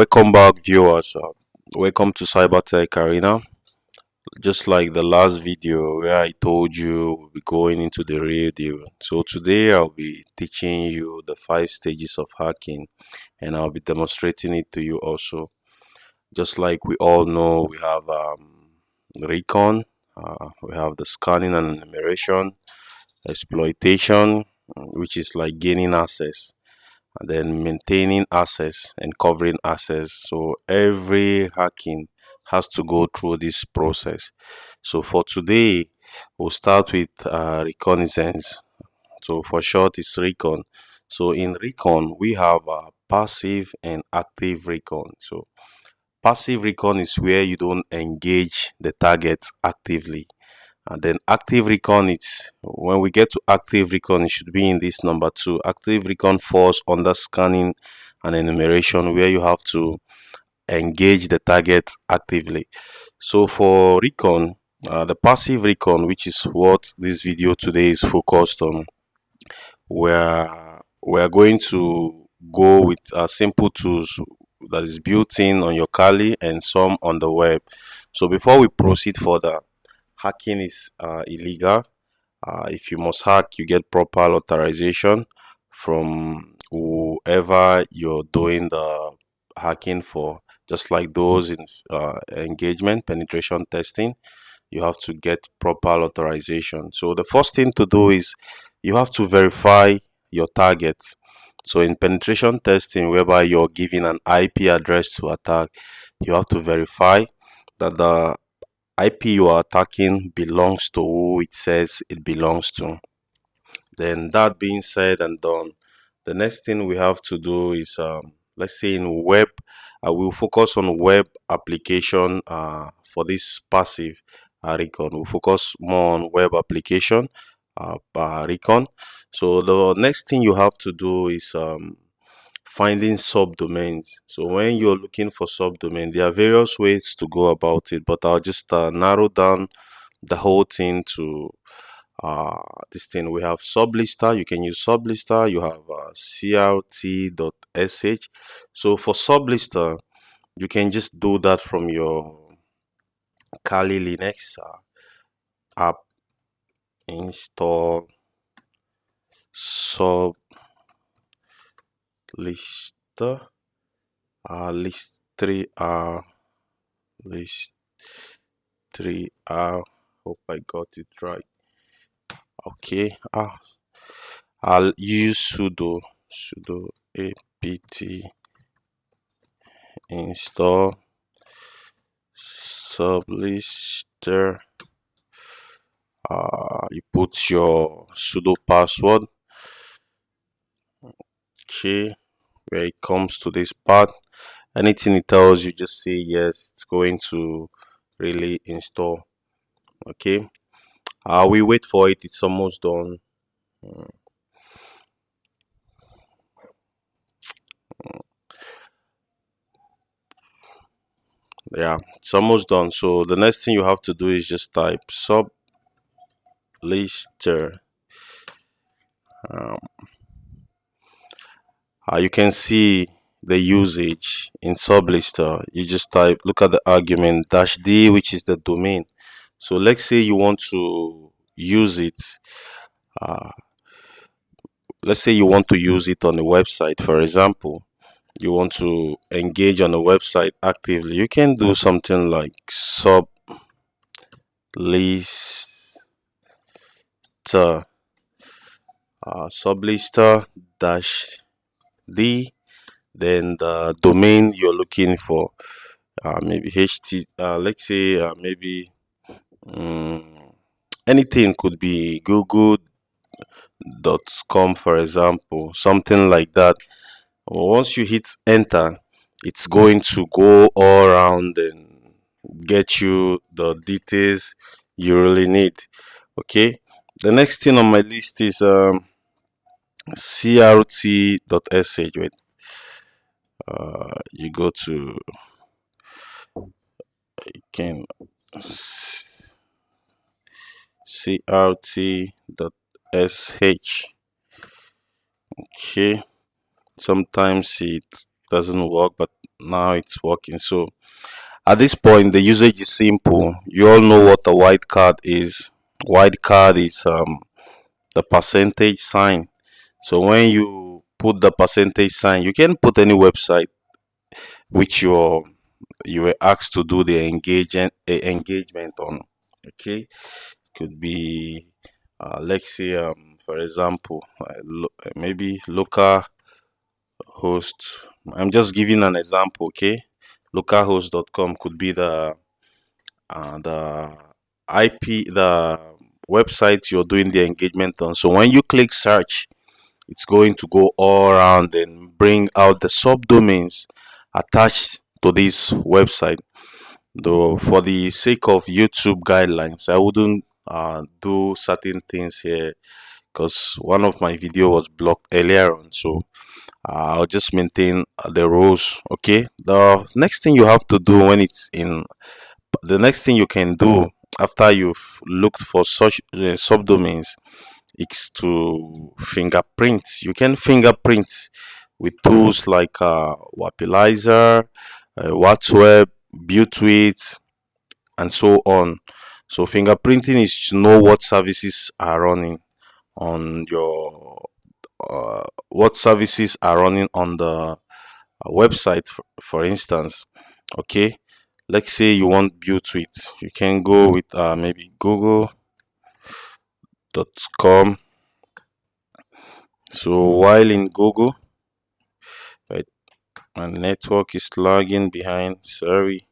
Welcome back, viewers. Welcome to CyberTech-Arena. Just like the last video where I told you we'll be going into the real deal. So today I'll be teaching you the 5 stages of hacking, and I'll be demonstrating it to you also. Just like we all know, we have recon, we have the scanning and enumeration, exploitation, which is like gaining access, and then maintaining access and covering access. So every hacking has to go through this process. So for today, we'll start with reconnaissance. So for short, it's recon. So in recon, we have passive and active recon. So passive recon is where you don't engage the target actively. And then active recon, it's when we get to active recon, it should be in this number 2. Active recon falls under scanning and enumeration, where you have to engage the target actively. So for recon, the passive recon, which is what this video today is focused on, where we're going to go with simple tools that is built in on your Kali and some on the web. So before we proceed further, hacking is illegal. If you must hack, you get proper authorization from whoever you're doing the hacking for. Just like those in engagement, penetration testing, you have to get proper authorization. So the first thing to do is you have to verify your target. So in penetration testing, whereby you're giving an IP address to attack, you have to verify that the IP you are attacking belongs to who it says it belongs to. Then that being said and done, the next thing we have to do is let's say in web, I will focus on web application for this passive recon. We'll focus more on web application recon. So the next thing you have to do is finding subdomains. So when you're looking for subdomain, there are various ways to go about it, but I'll just narrow down the whole thing to this thing. We have Sublist3r. You can use Sublist3r. You have crt.sh. So for Sublist3r, you can just do that from your Kali Linux app. Install Sublist3r, list3r. Hope I got it right. Okay. I'll use sudo apt install Sublist3r. You put your sudo password. Okay, where it comes to this part, anything it tells you, just say yes. It's going to really install. Okay, we wait for it. It's almost done. Yeah, it's almost done. So the next thing you have to do is just type Sublist3r. You can see the usage in Sublist3r. You just type, look at the argument -d, which is the domain. So let's say you want to use it. Let's say you want to use it on a website, for example. You want to engage on a website actively. You can do something like Sublist3r, Sublist3r-d, then the domain you're looking for, maybe let's say maybe anything, could be google.com, for example, something like that. Once you hit enter, it's going to go all around and get you the details you really need. Okay, the next thing on my list is crt.sh. Wait, you go to, you can crt.sh. Okay, sometimes it doesn't work, but now it's working. So at this point, the usage is simple. You all know what a white card is. White card is the percentage sign. So when you put the percentage sign, you can put any website which you were asked to do the engagement on. Okay, could be let's say for example maybe local host. I'm just giving an example. Okay, localhost.com could be the IP, the website you're doing the engagement on. So when you click search, it's going to go all around and bring out the subdomains attached to this website. Though for the sake of YouTube guidelines, I wouldn't do certain things here because one of my video was blocked earlier on. So I'll just maintain the rules. Okay. The next thing you have to do when it's in the next thing you can do after you've looked for such subdomains is to fingerprint. You can fingerprint with tools like Wapilizer, Whatweb, builtwith, and so on. So fingerprinting is to know what services are running on your what services are running on the website, for instance. Okay, let's say you want builtwith, you can go with maybe google.com. So while in Google, right, my network is lagging behind. Sorry.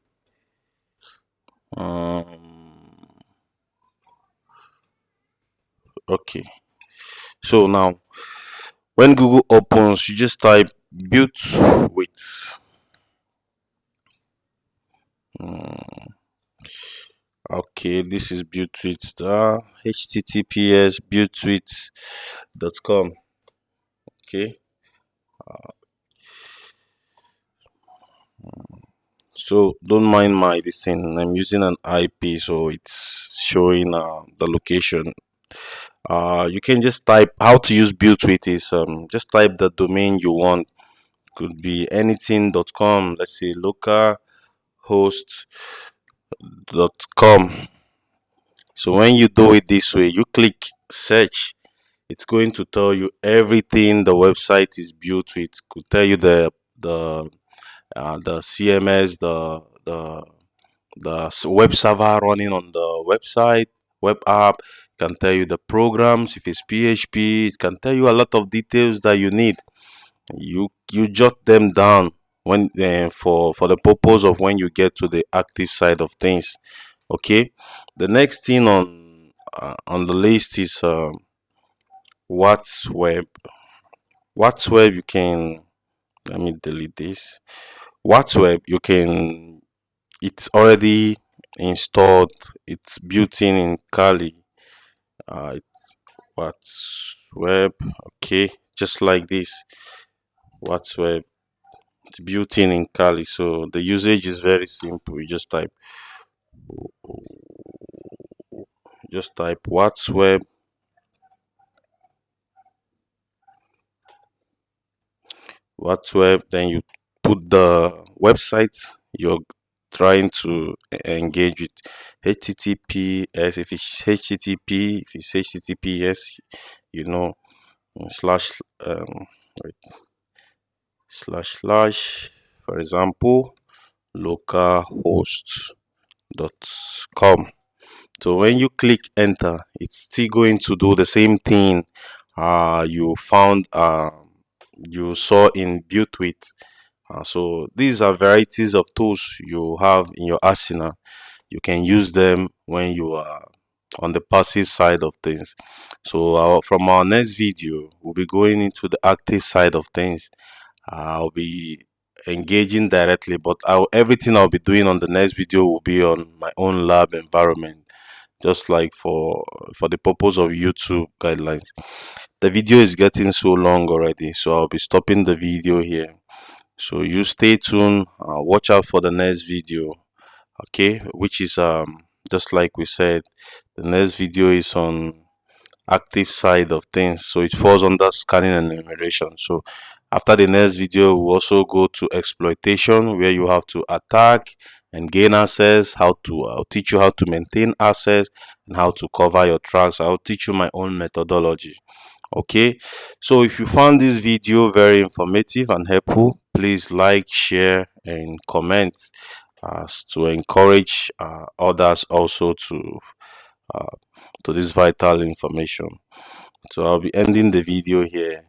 Okay. So now, when Google opens, you just type built with. Okay, this is built with https builtwith.com. Okay. So don't mind my this thing. I'm using an IP, so it's showing the location. You can just type how to use builtwith is just type the domain you want. Could be anything.com. Let's say localhost.com. So when you do it this way, you click search. It's going to tell you everything the website is built with. Could tell you the CMS, the web server running on the website, web app. It can tell you the programs. If it's PHP, it can tell you a lot of details that you need. You jot them down when for the purpose of when you get to the active side of things. Okay. The next thing on the list is Whatweb. Whatweb you can let me delete this. Whatweb you can it's already installed. It's built in Kali. It's Whatweb. Okay, just like this. Whatweb. It's built in Kali. So the usage is very simple. You just type Whatweb. Whatweb. Then you put the website you're trying to engage with. HTTPS. If it's HTTP, if it's HTTPS, you know, slash wait, slash for example localhost.com. So when you click enter, it's still going to do the same thing you saw in builtwith. So these are varieties of tools you have in your arsenal. You can use them when you are on the passive side of things. So from our next video, we'll be going into the active side of things. I'll be engaging directly, but everything I'll be doing on the next video will be on my own lab environment, just like for the purpose of YouTube guidelines. The video is getting so long already, so I'll be stopping the video here. So you stay tuned, watch out for the next video. Okay, which is just like we said, the next video is on active side of things, so it falls under scanning and enumeration. So After the next video, we'll also go to exploitation, where you have to attack and gain access. I'll teach you how to maintain access and how to cover your tracks. I'll teach you my own methodology. Okay, so if you found this video very informative and helpful, please like, share and comment to encourage others also uh, to this vital information. So I'll be ending the video here.